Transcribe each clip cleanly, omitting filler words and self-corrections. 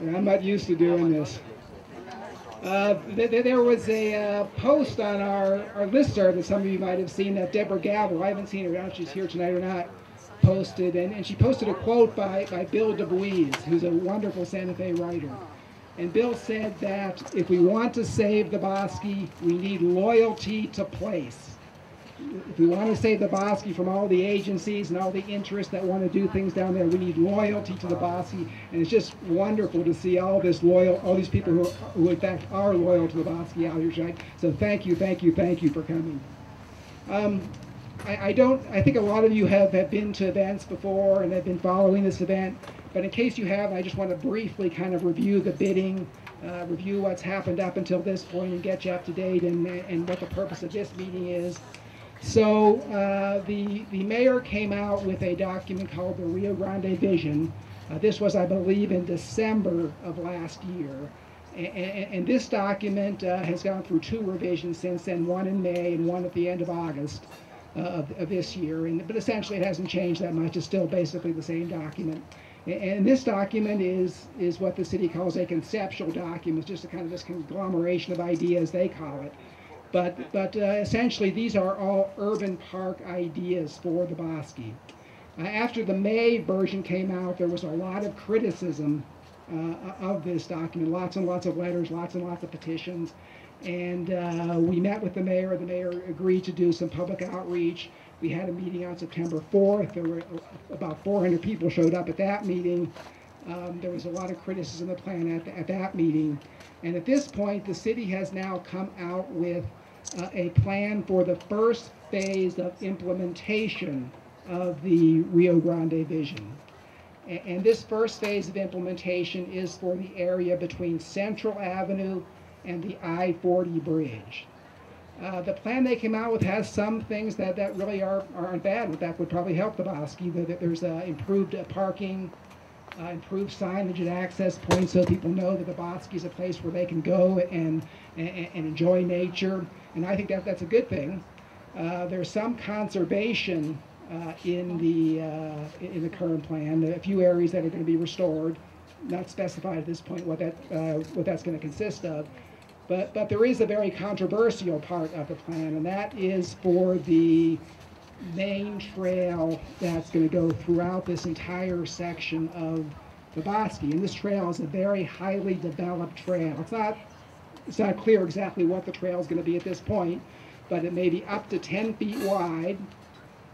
I'm not used to doing this. There was a post on our listserv that some of you might have seen that Deborah Gavel, I haven't seen her, I don't know if she's here tonight or not, posted, and she posted a quote by Bill DeBuise, who's a wonderful Santa Fe writer. And Bill said that if we want to save the Bosque, we need loyalty to place. If we want to save the Bosque from all the agencies and all the interests that want to do things down there, we need loyalty to the Bosque. And it's just wonderful to see all these people who in fact are loyal to the Bosque out here tonight. So thank you for coming. I think a lot of you have been to events before and have been following this event. But in case you have, I just want to briefly kind of review the bidding, review what's happened up until this point, and get you up to date and what the purpose of this meeting is. So the mayor came out with a document called the Rio Grande Vision. This was, I believe, in December of last year. And this document has gone through 2 revisions since then, one in May and one at the end of August of this year. But essentially it hasn't changed that much. It's still basically the same document. And this document is what the city calls a conceptual document. It's just a kind of this conglomeration of ideas, they call it. But essentially, these are all urban park ideas for the Bosque. After the May version came out, there was a lot of criticism of this document, lots and lots of letters, lots and lots of petitions. And we met with the mayor. The mayor agreed to do some public outreach. We had a meeting on September 4th. There were about 400 people showed up at that meeting. There was a lot of criticism of the plan at that meeting. And at this point, the city has now come out with a plan for the first phase of implementation of the Rio Grande Vision. And this first phase of implementation is for the area between Central Avenue and the I-40 bridge. The plan they came out with has some things that really aren't bad. In fact, would probably help the Bosque. There's improved parking, improved signage at access points so people know that the Bosque is a place where they can go and enjoy nature. And I think that's a good thing. There's some conservation in the current plan. There are a few areas that are going to be restored. Not specified at this point what that's going to consist of. But there is a very controversial part of the plan, and that is for the main trail that's going to go throughout this entire section of the Bosque. And this trail is a very highly developed trail. It's not clear exactly what the trail is going to be at this point, but it may be up to 10 feet wide.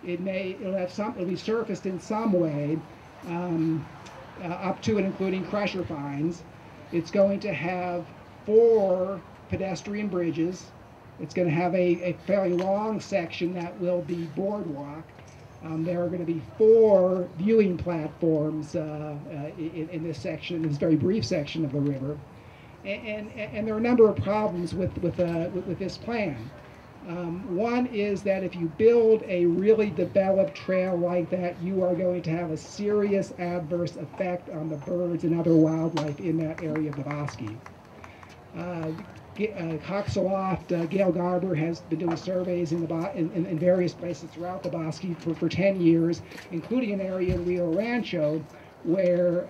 It'll be surfaced in some way, up to and including crusher fines. It's going to have 4 pedestrian bridges. It's going to have a fairly long section that will be boardwalk. There are going to be 4 viewing platforms in this section, in this very brief section of the river. And there are a number of problems with this plan. One is that if you build a really developed trail like that, you are going to have a serious adverse effect on the birds and other wildlife in that area of the Bosque. Coxaloft, Gail Garber has been doing surveys in various places throughout the Bosque for 10 years, including an area in Rio Rancho where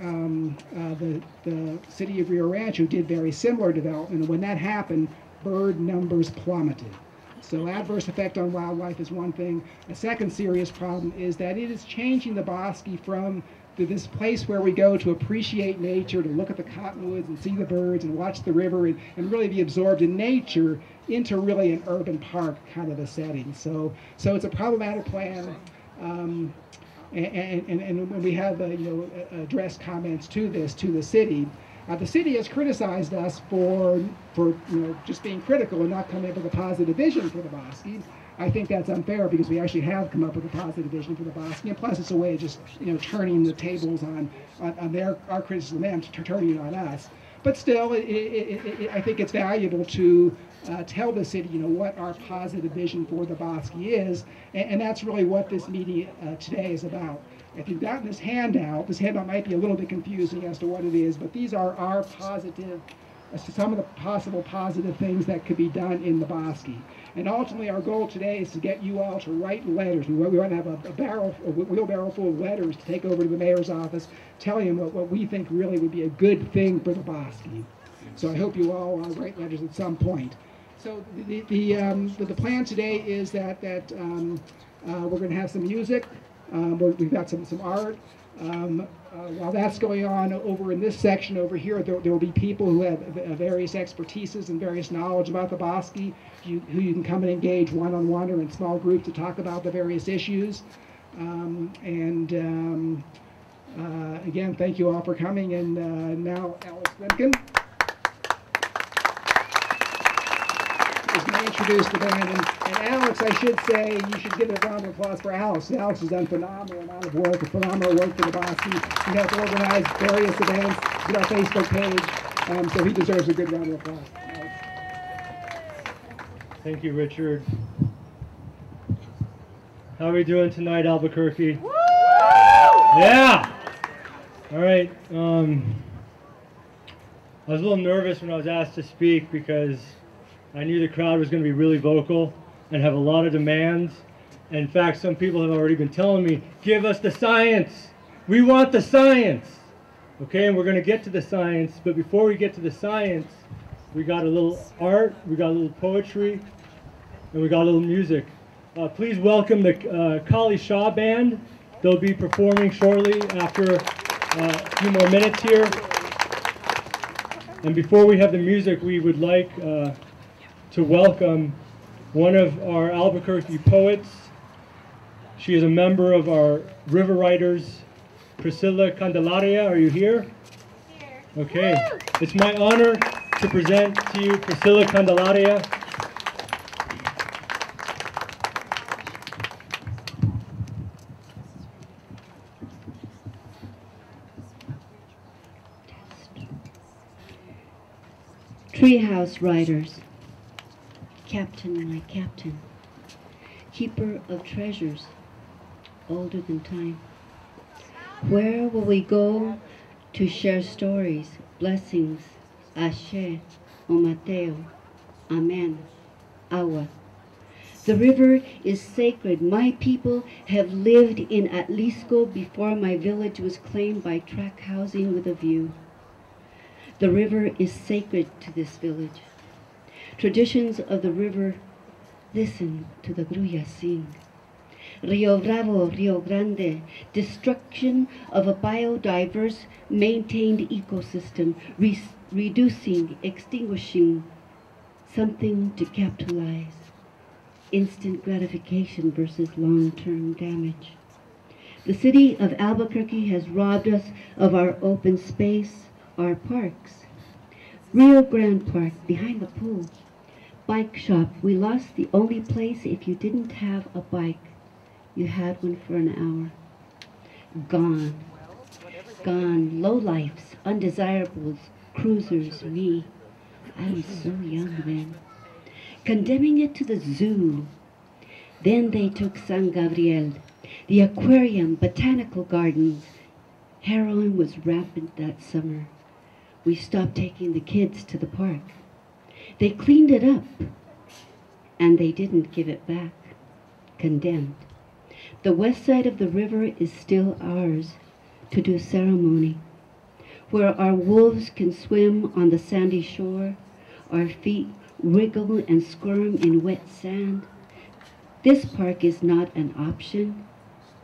the city of Rio Rancho did very similar development. And when that happened, bird numbers plummeted. So adverse effect on wildlife is one thing. A second serious problem is that it is changing the Bosque from this place where we go to appreciate nature, to look at the cottonwoods and see the birds and watch the river and really be absorbed in nature, into really an urban park kind of a setting. So it's a problematic plan. And when we have addressed comments to the city, the city has criticized us for just being critical and not coming up with a positive vision for the Bosque. I think that's unfair because we actually have come up with a positive vision for the Bosque, and plus it's a way of just turning the tables on our criticism of them, turning it on us. But still, I think it's valuable to tell the city what our positive vision for the Bosque is, and that's really what this meeting today is about. If you've gotten this handout might be a little bit confusing as to what it is, but these are our positive some of the possible positive things that could be done in the Bosque. And ultimately, our goal today is to get you all to write letters. We want to have a wheelbarrow full of letters to take over to the mayor's office, telling him what we think really would be a good thing for the Bosque. So I hope you all write letters at some point. So the plan today is that we're going to have some music. We've got some art. While that's going on over in this section over here, there will be people who have various expertises and various knowledge about the Bosque, who you can come and engage one-on-one or in small groups to talk about the various issues. Again, thank you all for coming. And now Alex Limkin is going to introduce the band. And Alex, I should say, you should give a round of applause for Alex. Alex has done phenomenal amount of work, phenomenal work for the Bosque. He helped organize various events, did our Facebook page, so he deserves a good round of applause. Thank you, Richard. How are we doing tonight, Albuquerque? Woo! Yeah! All right. I was a little nervous when I was asked to speak because I knew the crowd was going to be really vocal and have a lot of demands. And in fact, some people have already been telling me, give us the science. We want the science. Okay, and we're going to get to the science. But before we get to the science, we got a little art, we got a little poetry, and we got a little music. Please welcome the Kali Shah Band. They'll be performing shortly after a few more minutes here. And before we have the music, we would like to welcome one of our Albuquerque poets. She is a member of our River Writers, Priscilla Candelaria. Are you here? Here. Okay. Woo! It's my honor to present to you Priscilla Candelaria. Treehouse riders, captain my captain, keeper of treasures, older than time. Where will we go to share stories, blessings, Ashe, Omateo, Amen, Awa? The river is sacred. My people have lived in Atlisco before my village was claimed by tract housing with a view. The river is sacred to this village. Traditions of the river, listen to the grulla sing. Rio Bravo, Rio Grande, destruction of a biodiverse, maintained ecosystem, reducing, extinguishing, something to capitalize. Instant gratification versus long-term damage. The city of Albuquerque has robbed us of our open space, our parks. Rio Grande Park, behind the pool. Bike shop, we lost the only place if you didn't have a bike. You had one for an hour. Gone. Gone. Lowlifes, undesirables, cruisers, me. I was so young then. Condemning it to the zoo. Then they took San Gabriel, the aquarium, botanical gardens. Heroin was rampant that summer. We stopped taking the kids to the park. They cleaned it up, and they didn't give it back. Condemned. The west side of the river is still ours to do ceremony, where our wolves can swim on the sandy shore, our feet wriggle and squirm in wet sand. This park is not an option.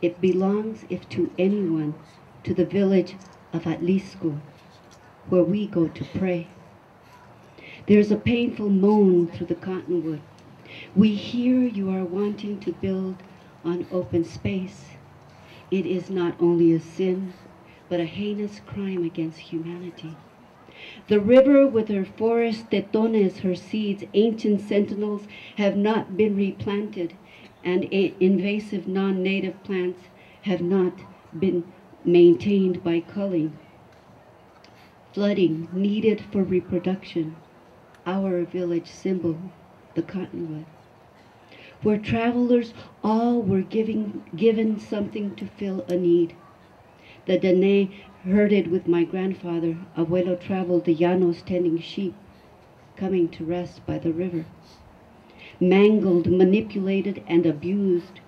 It belongs, if to anyone, to the village of Atlisco, where we go to pray. There's a painful moan through the cottonwood. We hear you are wanting to build on open space. It is not only a sin, but a heinous crime against humanity. The river with her forest tetones, her seeds, ancient sentinels, have not been replanted, and invasive non-native plants have not been maintained by culling. Flooding needed for reproduction, our village symbol, the cottonwood, where travelers all were given something to fill a need. The Dene herded with my grandfather. Abuelo traveled the llanos tending sheep, coming to rest by the river. Mangled, manipulated, and abused,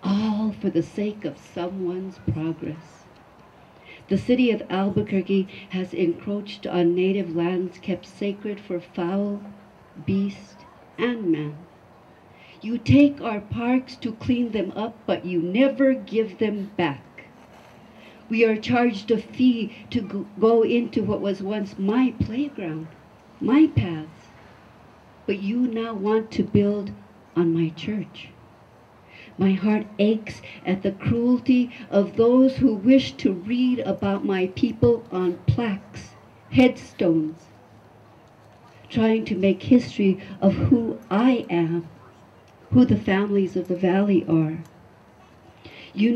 all for the sake of someone's progress. The city of Albuquerque has encroached on native lands kept sacred for fowl, beast, and man. You take our parks to clean them up, but you never give them back. We are charged a fee to go into what was once my playground, my paths. But you now want to build on my church. My heart aches at the cruelty of those who wish to read about my people on plaques, headstones, trying to make history of who I am, who the families of the valley are. You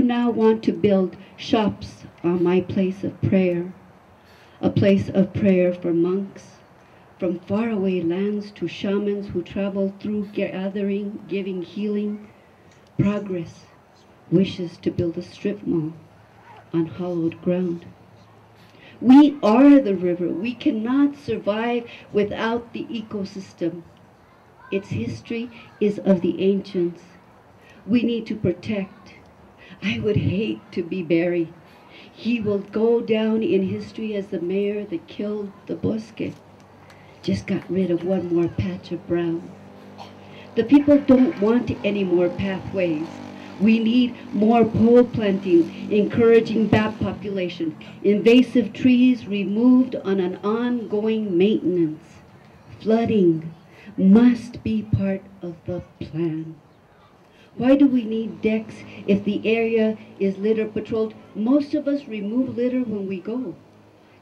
now want to build shops on my place of prayer, a place of prayer for monks, from faraway lands to shamans who travel through gathering, giving healing. Progress wishes to build a strip mall on hallowed ground. We are the river. We cannot survive without the ecosystem. Its history is of the ancients. We need to protect. I would hate to be Barry. He will go down in history as the mayor that killed the Bosque. Just got rid of one more patch of brown. The people don't want any more pathways. We need more pole planting, encouraging bat population, invasive trees removed on an ongoing maintenance. Flooding must be part of the plan. Why do we need decks if the area is litter patrolled? Most of us remove litter when we go.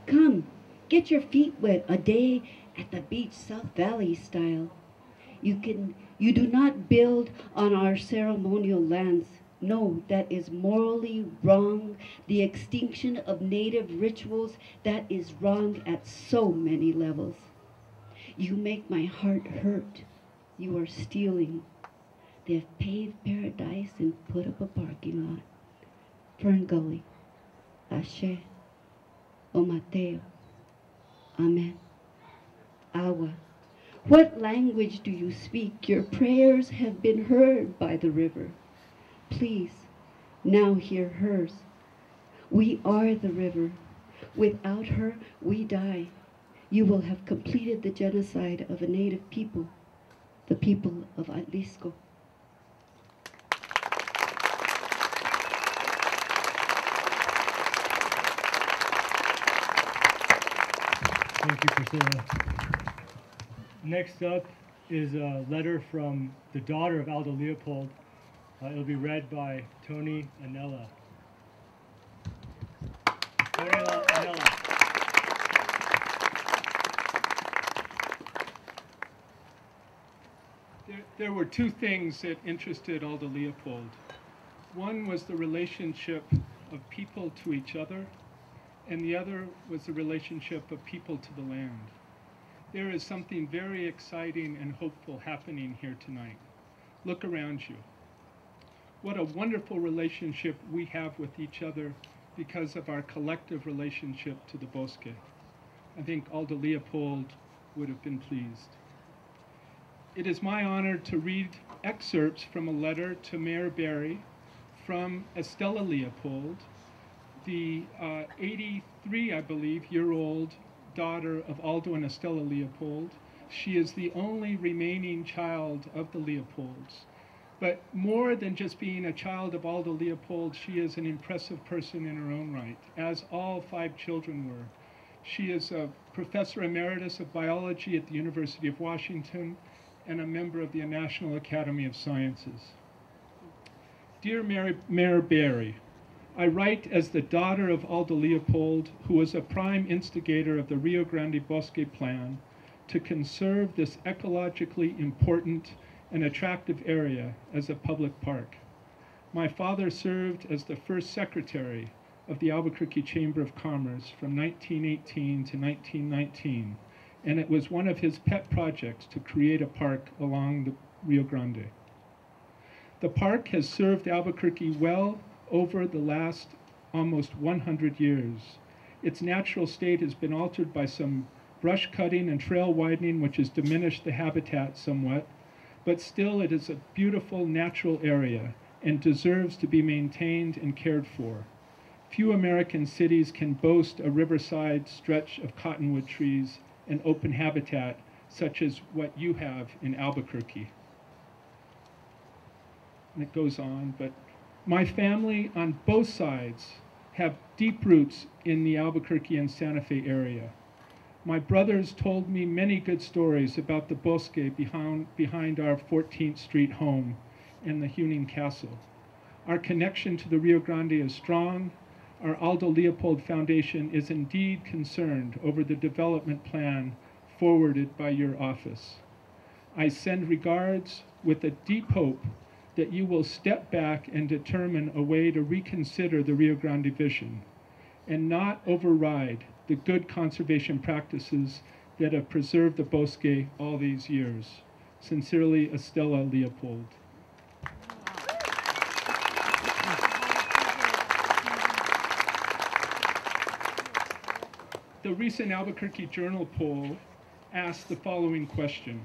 Come, get your feet wet a day at the beach, South Valley style. You do not build on our ceremonial lands. No, that is morally wrong. The extinction of native rituals, that is wrong at so many levels. You make my heart hurt. You are stealing. They have paved paradise and put up a parking lot. Fern Gully, Ashe, Omateo, Amen, Awa. What language do you speak? Your prayers have been heard by the river. Please, now hear hers. We are the river. Without her, we die. You will have completed the genocide of a native people, the people of Jalisco. Thank you, Priscilla. Next up is a letter from the daughter of Aldo Leopold. It'll be read by Tony Anella. Tony Anella. There were two things that interested Aldo Leopold. One was the relationship of people to each other, and the other was the relationship of people to the land. There is something very exciting and hopeful happening here tonight. Look around you. What a wonderful relationship we have with each other because of our collective relationship to the Bosque. I think Aldo Leopold would have been pleased. It is my honor to read excerpts from a letter to Mayor Barry from Estella Leopold, the 83, I believe, year-old daughter of Aldo and Estella Leopold. She is the only remaining child of the Leopolds. But more than just being a child of Aldo Leopold, she is an impressive person in her own right, as all 5 children were. She is a professor emeritus of biology at the University of Washington and a member of the National Academy of Sciences. Dear Mayor Barry, I write as the daughter of Aldo Leopold, who was a prime instigator of the Rio Grande Bosque Plan to conserve this ecologically important and attractive area as a public park. My father served as the first secretary of the Albuquerque Chamber of Commerce from 1918 to 1919, and it was one of his pet projects to create a park along the Rio Grande. The park has served Albuquerque well over the last almost 100 years. Its natural state has been altered by some brush cutting and trail widening, which has diminished the habitat somewhat, but still it is a beautiful natural area and deserves to be maintained and cared for. Few American cities can boast a riverside stretch of cottonwood trees and open habitat such as what you have in Albuquerque. And it goes on, but my family on both sides have deep roots in the Albuquerque and Santa Fe area. My brothers told me many good stories about the Bosque behind our 14th Street home and the Huning Castle. Our connection to the Rio Grande is strong. Our Aldo Leopold Foundation is indeed concerned over the development plan forwarded by your office. I send regards with a deep hope that you will step back and determine a way to reconsider the Rio Grande vision and not override the good conservation practices that have preserved the Bosque all these years. Sincerely, Estella Leopold. The recent Albuquerque Journal poll asked the following question.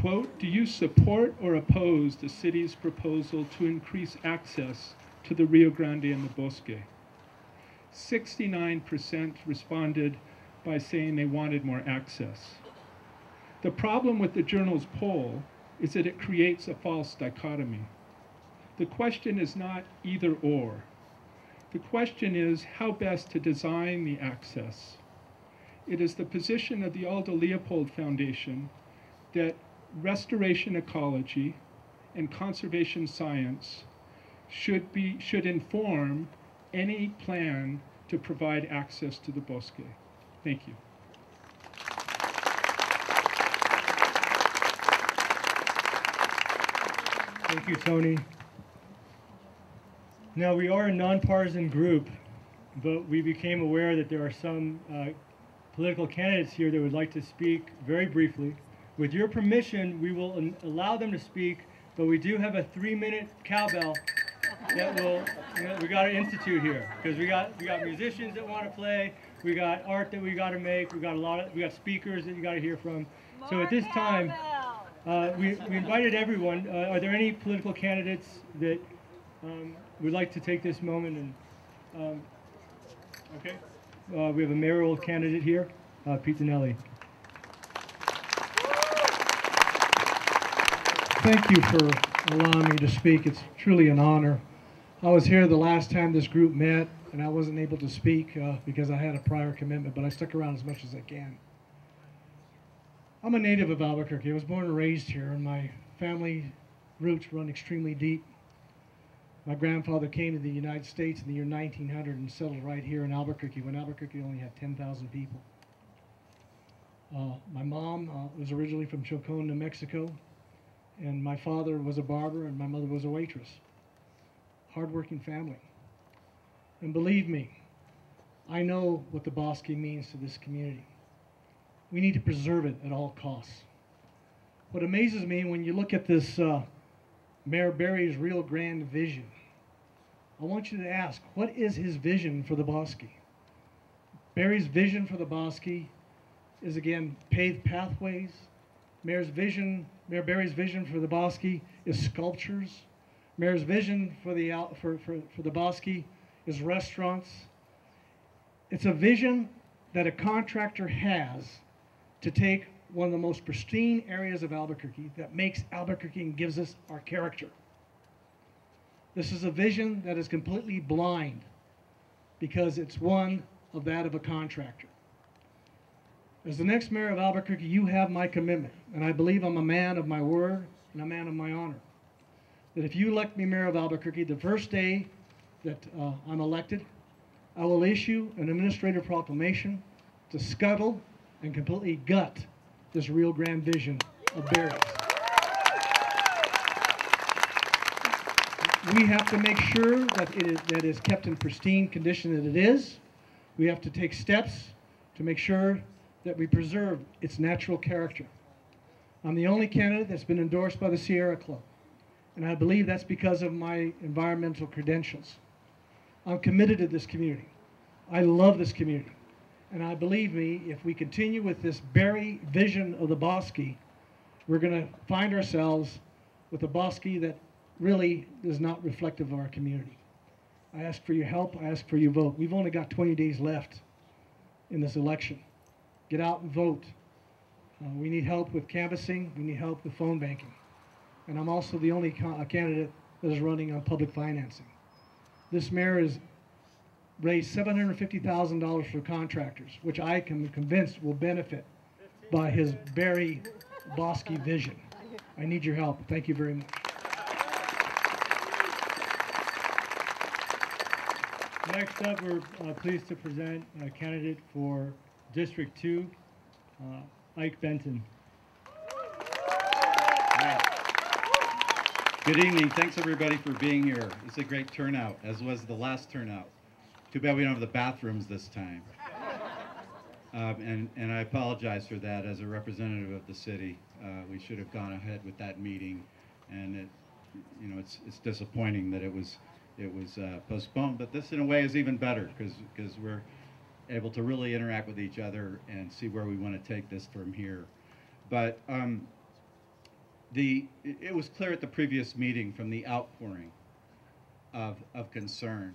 Quote, do you support or oppose the city's proposal to increase access to the Rio Grande and the Bosque? 69% responded by saying they wanted more access. The problem with the Journal's poll is that it creates a false dichotomy. The question is not either or. The question is how best to design the access. It is the position of the Aldo Leopold Foundation that restoration ecology and conservation science should inform any plan to provide access to the Bosque. Thank you. Thank you, Tony. Now, we are a nonpartisan group, but we became aware that there are some political candidates here that would like to speak very briefly. With your permission, we will allow them to speak, but we do have a 3-minute cowbell that we got to institute here, because we got musicians that want to play, we got art that we got to make, we got speakers that you got to hear from. So at this time, we invited everyone. Are there any political candidates that would like to take this moment and okay? We have a mayoral candidate here, Pete Dinelli. Thank you for allowing me to speak. It's truly an honor. I was here the last time this group met, and I wasn't able to speak because I had a prior commitment, but I stuck around as much as I can. I'm a native of Albuquerque. I was born and raised here, and my family roots run extremely deep. My grandfather came to the United States in the year 1900 and settled right here in Albuquerque when Albuquerque only had 10,000 people. My mom was originally from Chocón, New Mexico, and my father was a barber and my mother was a waitress. Hardworking family. And believe me, I know what the Bosque means to this community. We need to preserve it at all costs. What amazes me when you look at this Mayor Barry's real grand vision, I want you to ask, what is his vision for the Bosque? Barry's vision for the Bosque is, again, paved pathways. Mayor Barry's vision for the Bosque is sculptures. Mayor's vision for the Bosque is restaurants. It's a vision that a contractor has to take one of the most pristine areas of Albuquerque that makes Albuquerque and gives us our character. This is a vision that is completely blind because it's one of that of a contractor. As the next mayor of Albuquerque, you have my commitment, and I believe I'm a man of my word and a man of my honor, that if you elect me mayor of Albuquerque, the first day that I'm elected, I will issue an administrative proclamation to scuttle and completely gut this real grand vision of Barry's. We have to make sure that it is kept in pristine condition that it is. We have to take steps to make sure that we preserve its natural character. I'm the only candidate that's been endorsed by the Sierra Club, and I believe that's because of my environmental credentials. I'm committed to this community. I love this community. And I believe me, if we continue with this very vision of the Bosque, we're going to find ourselves with a Bosque that really is not reflective of our community. I ask for your help. I ask for your vote. We've only got 20 days left in this election. Get out and vote. We need help with canvassing. We need help with phone banking. And I'm also the only candidate that is running on public financing. This mayor has raised $750,000 for contractors, which I am convinced will benefit by his very Bosque vision. I need your help. Thank you very much. Next up, we're pleased to present a candidate for District 2, Ike Benton. Good evening. Thanks everybody for being here. It's a great turnout, as was the last turnout. Too bad we don't have the bathrooms this time. And I apologize for that as a representative of the city. We should have gone ahead with that meeting, and it's disappointing that it was postponed. But this, in a way, is even better because we're able to really interact with each other and see where we want to take this from here. But it was clear at the previous meeting from the outpouring of concern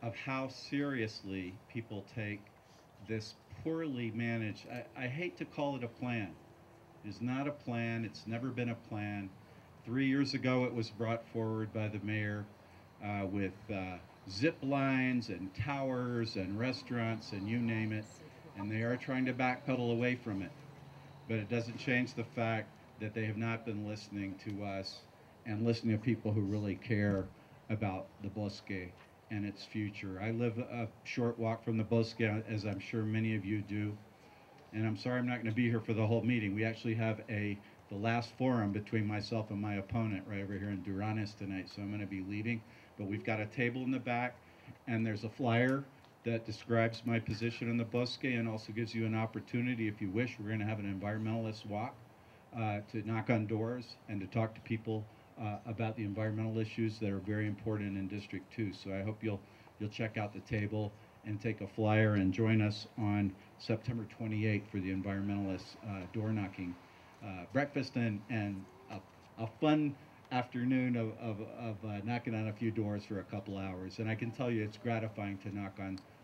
of how seriously people take this poorly managed, I hate to call it a plan. It's not a plan. It's never been a plan. 3 years ago, it was brought forward by the mayor with zip lines and towers and restaurants and you name it, and they are trying to backpedal away from it. But it doesn't change the fact that they have not been listening to us and listening to people who really care about the Bosque and its future. I live a short walk from the Bosque, as I'm sure many of you do. And I'm sorry I'm not going to be here for the whole meeting. We actually have the last forum between myself and my opponent right over here in Duranes tonight, so I'm going to be leaving. But we've got a table in the back, and there's a flyer that describes my position in the Bosque and also gives you an opportunity, if you wish. We're going to have an environmentalist walk to knock on doors and to talk to people about the environmental issues that are very important in District 2. So I hope you'll check out the table and take a flyer and join us on September 28th for the environmentalist door knocking breakfast and a fun afternoon of knocking on a few doors for a couple hours. And I can tell you it's gratifying to knock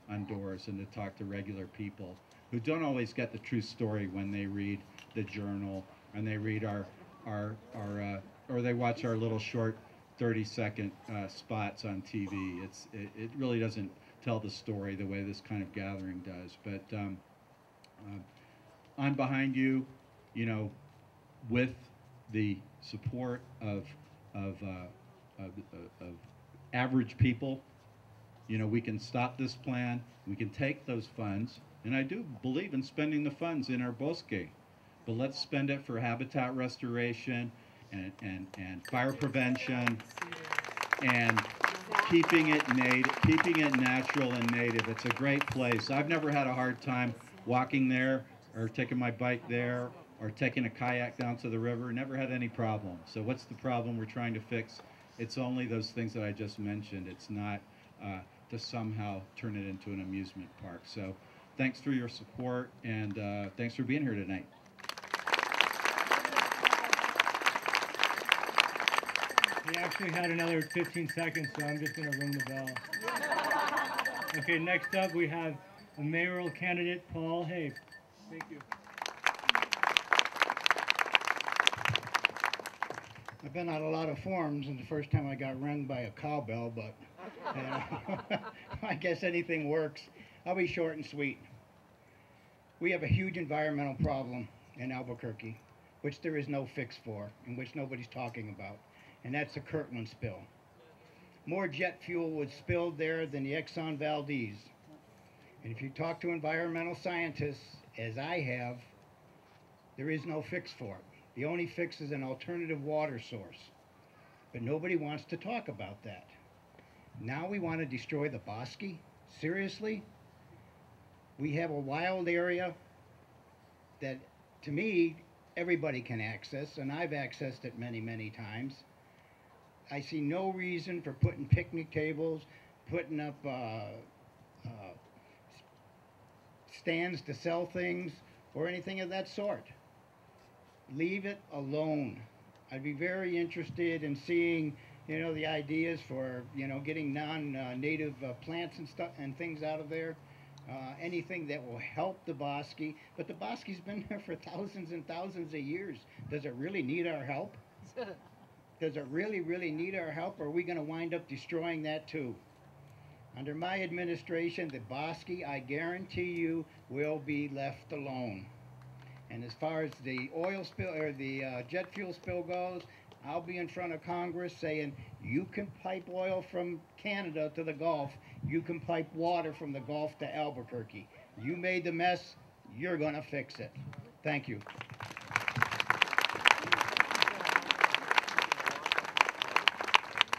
on doors and to talk to regular people who don't always get the true story when they read the journal and they read our or they watch our little short 30-second spots on TV. It really doesn't tell the story the way this kind of gathering does. But I'm behind you, with the support of average people. We can stop this plan. We can take those funds, and I do believe in spending the funds in our Bosque, but let's spend it for habitat restoration and fire prevention and keeping it natural and native. It's a great place. I've never had a hard time walking there or taking my bike there or taking a kayak down to the river. Never had any problem. So what's the problem we're trying to fix? It's only those things that I just mentioned. It's not to somehow turn it into an amusement park. So thanks for your support, and thanks for being here tonight. We actually had another 15 seconds, so I'm just going to ring the bell. Okay, next up we have a mayoral candidate, Paul Habe. Thank you. I've been on a lot of forums, and the first time I got rung by a cowbell, but I guess anything works. I'll be short and sweet. We have a huge environmental problem in Albuquerque, which there is no fix for, and which nobody's talking about, and that's the Kirtland spill. More jet fuel was spilled there than the Exxon Valdez. And if you talk to environmental scientists, as I have, there is no fix for it. The only fix is an alternative water source. But nobody wants to talk about that. Now we want to destroy the Bosque? Seriously? We have a wild area that, to me, everybody can access, and I've accessed it many, many times. I see no reason for putting picnic tables, putting up stands to sell things or anything of that sort. Leave it alone. I'd be very interested in seeing, you know, the ideas for, you know, getting non-native plants and stuff and things out of there. Anything that will help the Bosque. But the Bosque's been there for thousands and thousands of years. Does it really need our help? Does it really, really need our help, or are we going to wind up destroying that too? Under my administration, the Bosque, I guarantee you, will be left alone. And as far as the oil spill or the jet fuel spill goes, I'll be in front of Congress saying, you can pipe oil from Canada to the Gulf. You can pipe water from the Gulf to Albuquerque. You made the mess. You're going to fix it. Thank you.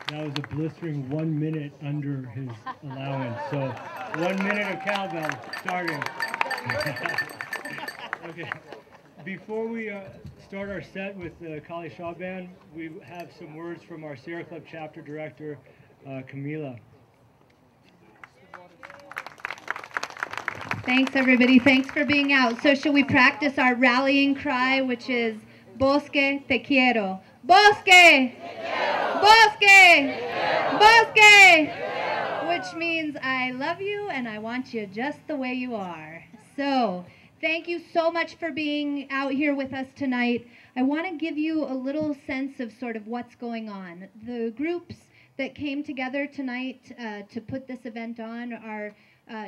That was a blistering 1 minute under his allowance. So 1 minute of cowbell starting. Okay. Before we start our set with the Kali Shah Band, we have some words from our Sierra Club chapter director, Camila. Thanks, everybody. Thanks for being out. So shall we practice our rallying cry, which is Bosque, te quiero. Bosque! Te quiero. Bosque! Te quiero. Bosque! Te quiero. Which means I love you and I want you just the way you are. So thank you so much for being out here with us tonight. I want to give you a little sense of sort of what's going on. The groups that came together tonight to put this event on are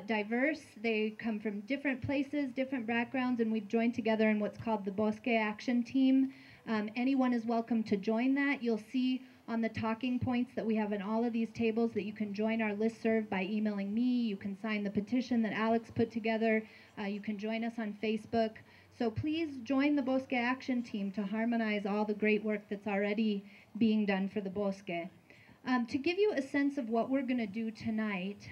diverse. They come from different places, different backgrounds, and we've joined together in what's called the Bosque Action Team. Anyone is welcome to join that. You'll see on the talking points that we have in all of these tables that you can join our listserv by emailing me. You can sign the petition that Alex put together. You can join us on Facebook. So please join the Bosque Action Team to harmonize all the great work that's already being done for the Bosque. To give you a sense of what we're going to do tonight,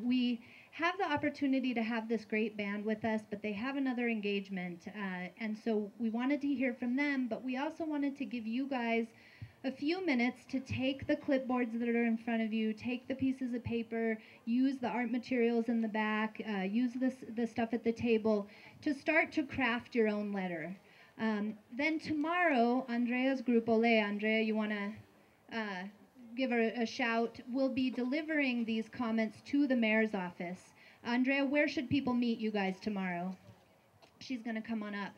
we have the opportunity to have this great band with us, but they have another engagement, and so we wanted to hear from them, but we also wanted to give you guys a few minutes to take the clipboards that are in front of you, take the pieces of paper, use the art materials in the back, use the stuff at the table to start to craft your own letter. Then tomorrow, Andrea's group, Andrea, you want to give her a shout. We'll be delivering these comments to the mayor's office. Andrea, where should people meet you guys tomorrow? She's going to come on up.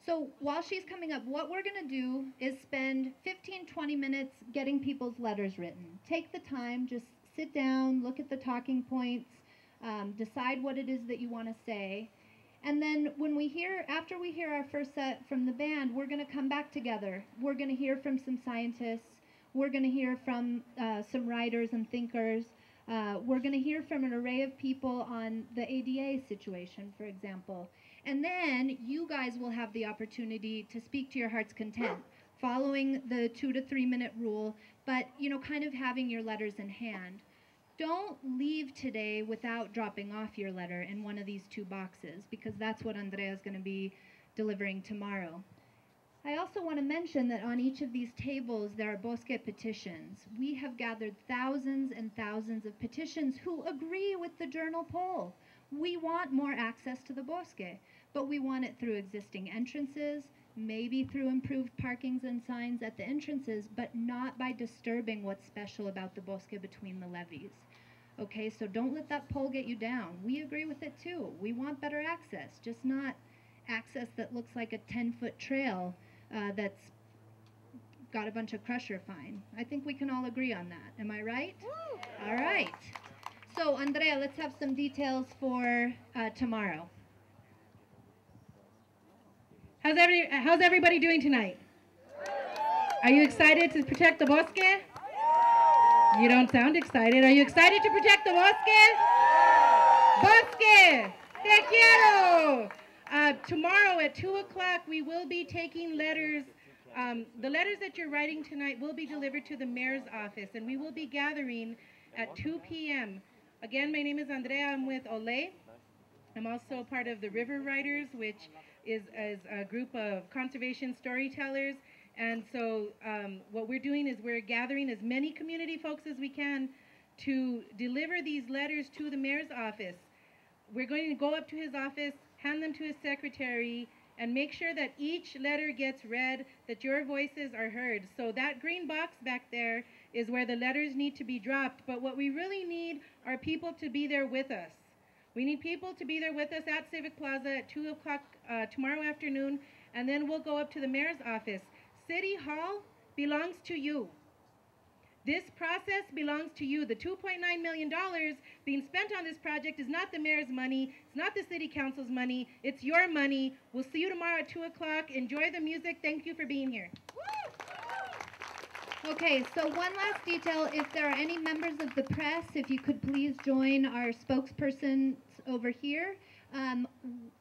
So while she's coming up, what we're going to do is spend 15-20 minutes getting people's letters written. Take the time, just sit down, look at the talking points, decide what it is that you want to say. And then after we hear our first set from the band, we're going to come back together. We're going to hear from some scientists. We're going to hear from some writers and thinkers. We're going to hear from an array of people on the ADA situation, for example. And then you guys will have the opportunity to speak to your heart's content, following the 2 to 3 minute rule, but, you know, kind of having your letters in hand. Don't leave today without dropping off your letter in one of these 2 boxes, because that's what Andrea is going to be delivering tomorrow. I also want to mention that on each of these tables there are Bosque petitions. We have gathered thousands and thousands of petitions who agree with the journal poll. We want more access to the Bosque, but we want it through existing entrances, maybe through improved parkings and signs at the entrances, but not by disturbing what's special about the Bosque between the levees. Okay, so don't let that poll get you down. We agree with it too. We want better access, just not access that looks like a 10-foot trail that's got a bunch of crusher fine. I think we can all agree on that. Am I right? Woo! All right. So, Andrea, let's have some details for tomorrow. How's everybody doing tonight? Are you excited to protect the Bosque? You don't sound excited. Are you excited to protect the Bosque? Bosque! Te quiero! Tomorrow at 2 o'clock, we will be taking letters. The letters that you're writing tonight will be delivered to the mayor's office, and we will be gathering at 2 p.m. Again, my name is Andrea. I'm with Ole. I'm also part of the River Writers, which is a group of conservation storytellers. And so what we're doing is we're gathering as many community folks as we can to deliver these letters to the mayor's office. We're going to go up to his office, hand them to his secretary, and make sure that each letter gets read, that your voices are heard. So that green box back there is where the letters need to be dropped. But what we really need are people to be there with us. We need people to be there with us at Civic Plaza at 2 o'clock tomorrow afternoon, and then we'll go up to the mayor's office. City Hall belongs to you. This process belongs to you. The $2.9 million being spent on this project is not the mayor's money. It's not the city council's money. It's your money. We'll see you tomorrow at 2 o'clock. Enjoy the music. Thank you for being here. Okay, so one last detail. If there are any members of the press, if you could please join our spokespersons over here.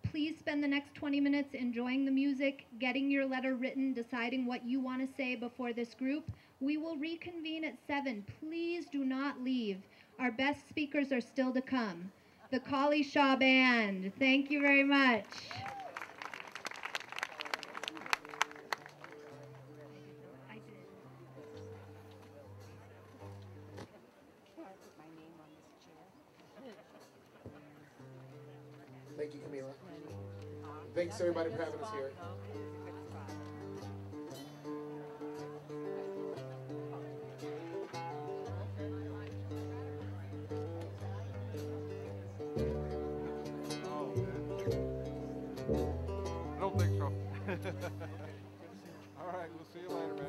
Please spend the next 20 minutes enjoying the music, getting your letter written, deciding what you want to say before this group. We will reconvene at 7. Please do not leave. Our best speakers are still to come. The Kali Shah Band. Thank you very much. Thank you, Camila. Thanks everybody for having us here. I don't think so. All right, we'll see you later, man.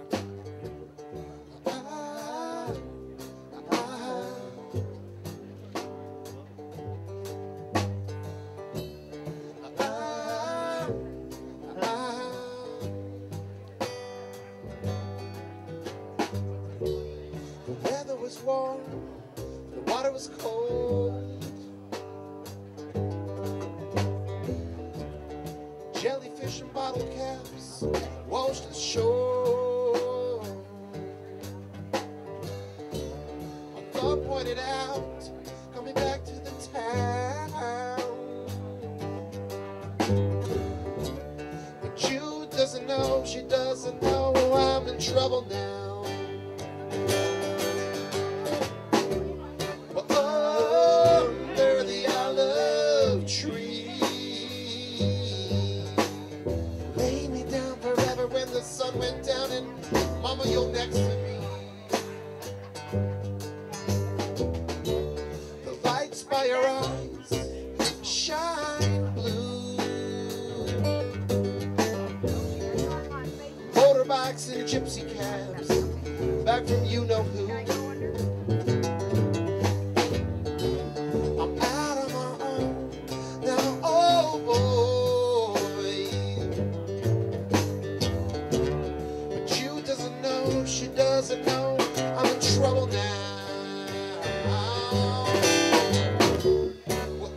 Warm, the water was cold. Jellyfish and bottle caps washed the shore. My thought pointed out, coming back to the town. But Jude doesn't know, she doesn't know I'm in trouble now. Went down and mama, you're next to me. The lights by your eyes shine blue. Motorbikes and gypsy cabs back from you know who. I'm out on my own now, oh boy. She doesn't know I'm in trouble now. We're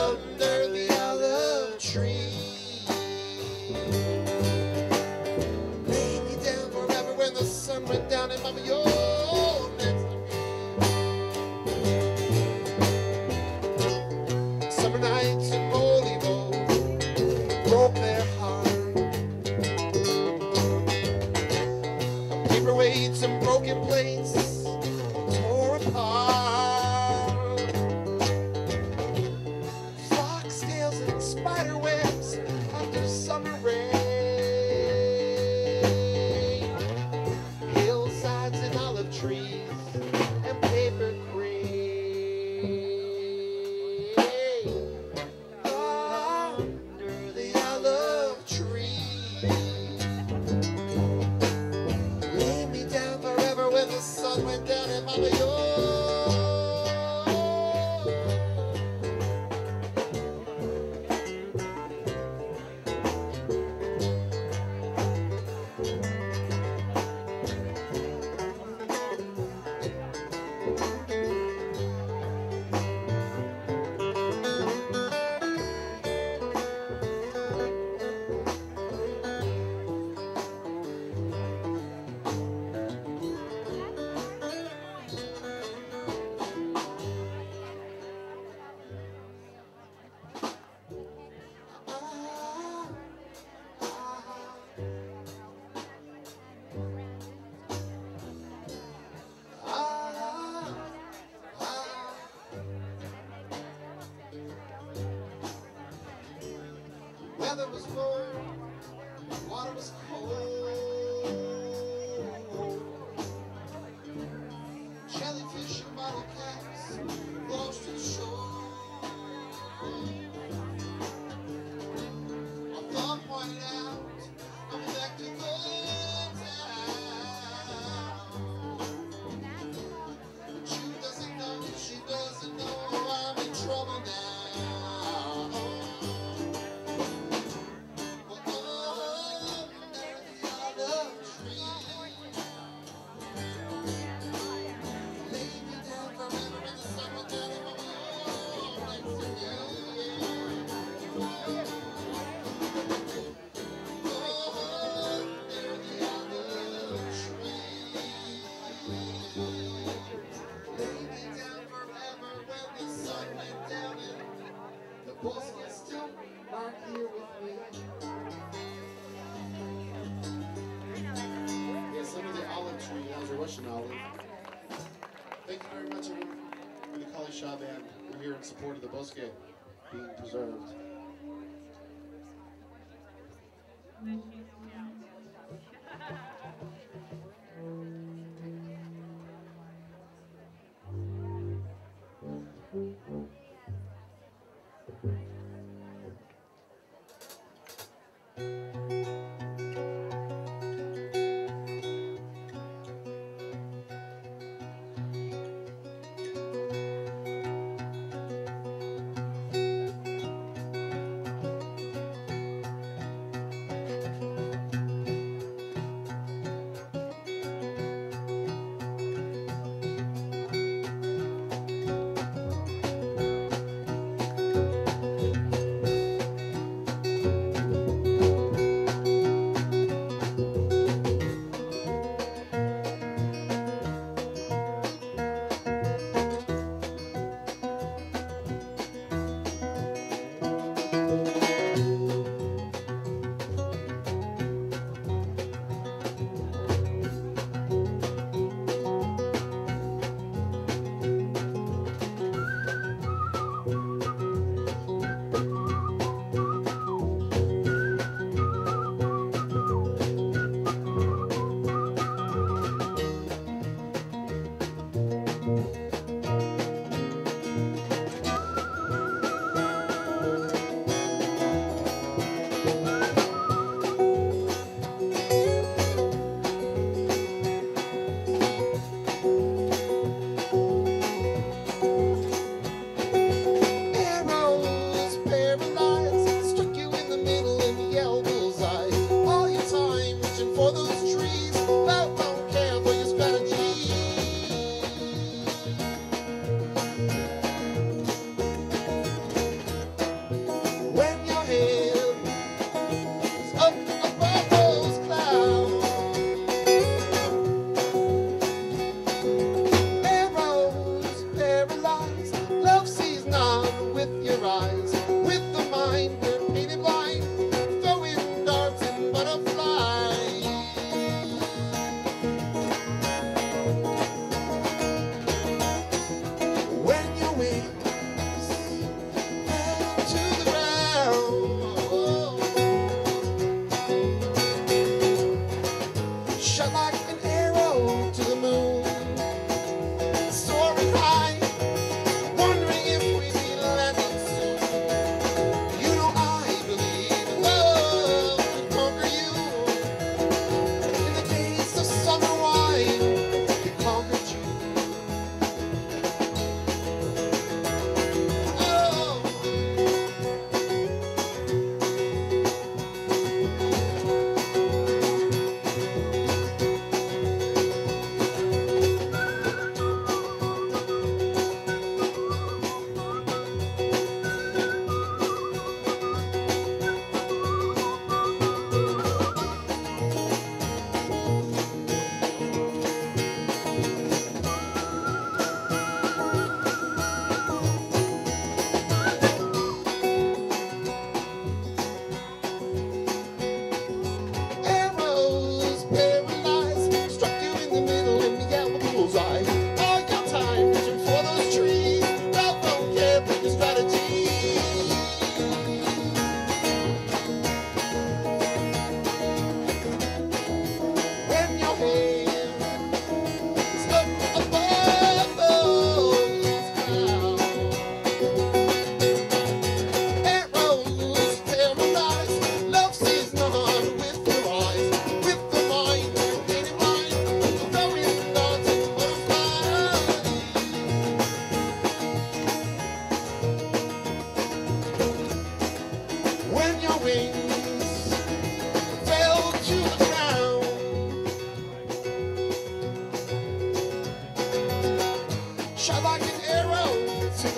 under the olive tree. Lay me down forever when the sun went down and mama, you're weather was warm, water was cold. Jellyfish and bottle caps washed to the shore. My thumb pointed out, coming back to the town. She doesn't know, she doesn't know I'm in trouble now. Bosque is still right here with me. Yes, under the olive tree, that was a Russian olive. Thank you very much, everyone, for the Kali Shah Band. We're here in support of the Bosque being preserved.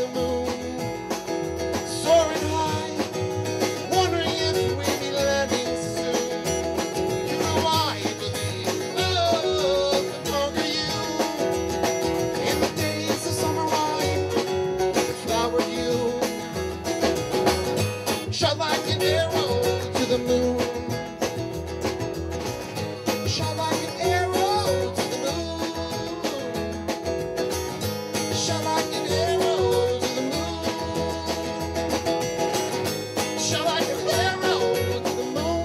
the moon, soaring high, wondering if we'll be landing soon. You know I believe love can conquer you. In the days of summer wine, flower you, shot like an arrow to the moon. Shot like an arrow to the moon. Shot like an arrow to the moon. Shot like an arrow to the moon.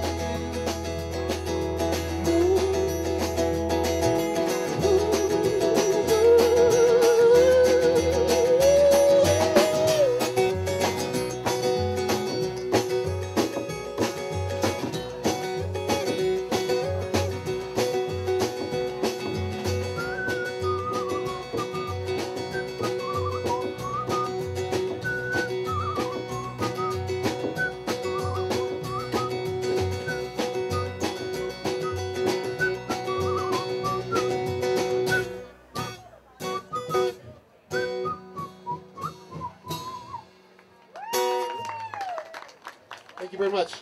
Thank you very much.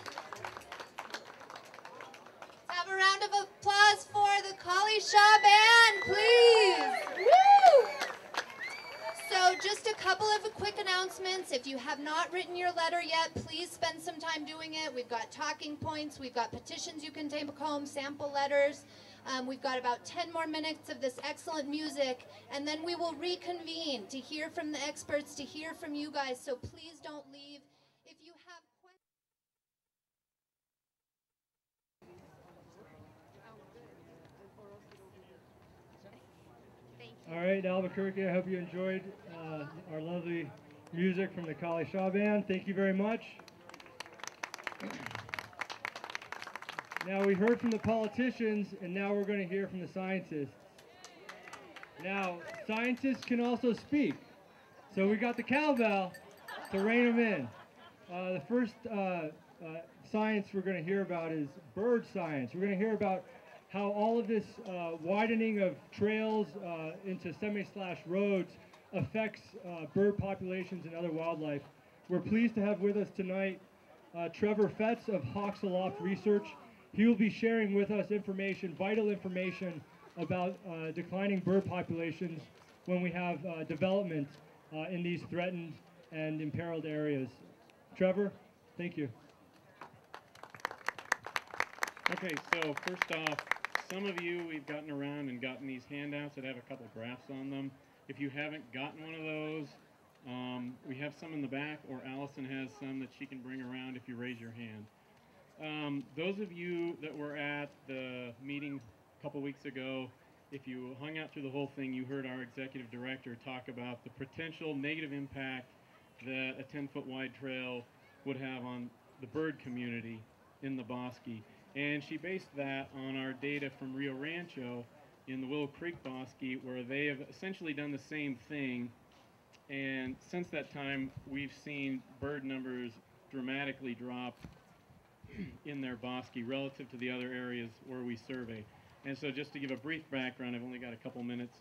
Have a round of applause for the Kali Shah Band, please. Woo! So just a couple of quick announcements. If you have not written your letter yet, please spend some time doing it. We've got talking points, we've got petitions you can take home, sample letters. We've got about 10 more minutes of this excellent music, and then we will reconvene to hear from the experts, to hear from you guys, so please don't leave. If you have questions. All right, Albuquerque, I hope you enjoyed our lovely music from the Kali Shah Band. Thank you very much. Now we heard from the politicians, and now we're going to hear from the scientists. Now, scientists can also speak. So we got the cowbell to rein them in. The first science we're going to hear about is bird science. We're going to hear about how all of this widening of trails into semi-roads affects bird populations and other wildlife. We're pleased to have with us tonight Trevor Fetz of Hawks Aloft Research. He will be sharing with us information, vital information about declining bird populations when we have development in these threatened and imperiled areas. Trevor, thank you. Okay, so first off, some of you, we've gotten around and gotten these handouts that have a couple graphs on them. If you haven't gotten one of those, we have some in the back, or Allison has some that she can bring around if you raise your hand. Those of you that were at the meeting a couple weeks ago, if you hung out through the whole thing, you heard our executive director talk about the potential negative impact that a 10-foot wide trail would have on the bird community in the Bosque. And she based that on our data from Rio Rancho in the Willow Creek Bosque, where they have essentially done the same thing. And since that time, we've seen bird numbers dramatically drop in their bosque relative to the other areas where we survey. And so just to give a brief background, I've only got a couple minutes.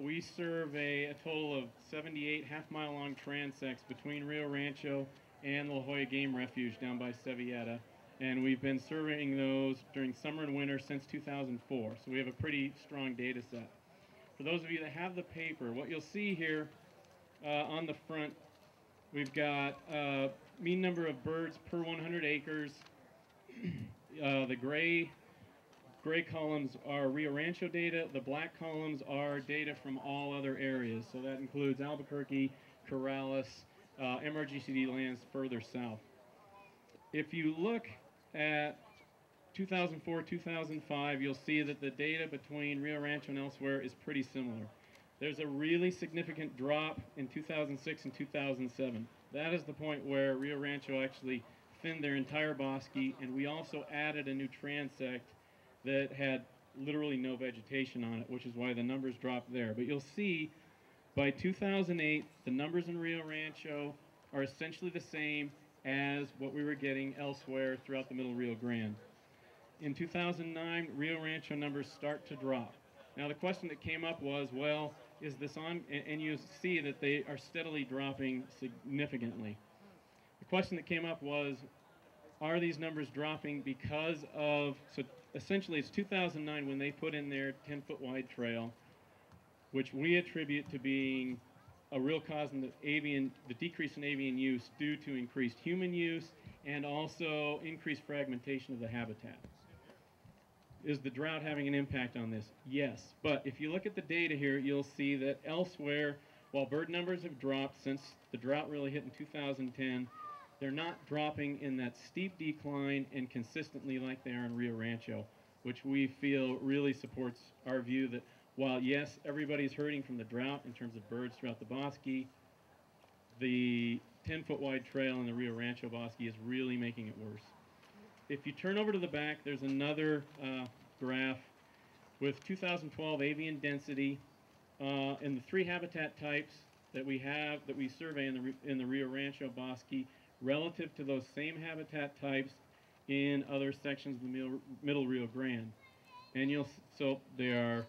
We survey a total of 78 half-mile long transects between Rio Rancho and the La Jolla Game Refuge down by Sevieta. And we've been surveying those during summer and winter since 2004. So we have a pretty strong data set. For those of you that have the paper, what you'll see here on the front, we've got mean number of birds per 100 acres. The gray columns are Rio Rancho data. The black columns are data from all other areas. So that includes Albuquerque, Corrales, MRGCD lands further south. If you look at 2004, 2005, you'll see that the data between Rio Rancho and elsewhere is pretty similar. There's a really significant drop in 2006 and 2007. That is the point where Rio Rancho actually thinned their entire bosque, and we also added a new transect that had literally no vegetation on it, which is why the numbers dropped there. But you'll see by 2008, the numbers in Rio Rancho are essentially the same as what we were getting elsewhere throughout the Middle Rio Grande. In 2009, Rio Rancho numbers start to drop. Now the question that came up was, well, is this and you see that they are steadily dropping significantly. The question that came up was, are these numbers dropping because of, so essentially it's 2009 when they put in their 10-foot wide trail, which we attribute to being a real cause in the decrease in avian use due to increased human use and also increased fragmentation of the habitat. Is the drought having an impact on this? Yes, but if you look at the data here, you'll see that elsewhere, while bird numbers have dropped since the drought really hit in 2010, they're not dropping in that steep decline and consistently like they are in Rio Rancho, which we feel really supports our view that while, yes, everybody's hurting from the drought in terms of birds throughout the Bosque, the 10-foot wide trail in the Rio Rancho Bosque is really making it worse. If you turn over to the back, there's another graph with 2012 avian density in the 3 habitat types that we have, that we survey in the Rio Rancho Bosque relative to those same habitat types in other sections of the Middle Rio Grande. And so they are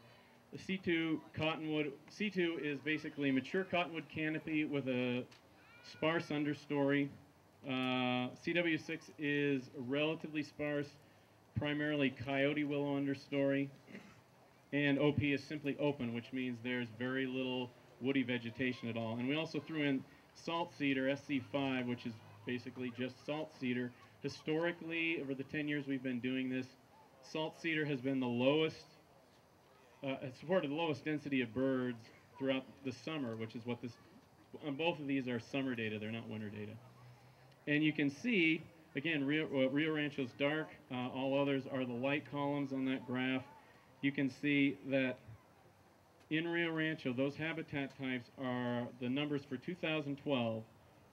the C2 cottonwood. C2 is basically mature cottonwood canopy with a sparse understory. CW6 is relatively sparse, primarily coyote willow understory. And OP is simply open, which means there's very little woody vegetation at all. And we also threw in salt cedar, SC5, which is basically just salt cedar. Historically, over the 10 years we've been doing this, salt cedar has been the lowest, has supported the lowest density of birds throughout the summer, which is what this, on both of these are summer data, they're not winter data. And you can see, again, Rio Rancho's dark, all others are the light columns on that graph. You can see that in Rio Rancho, those habitat types are, the numbers for 2012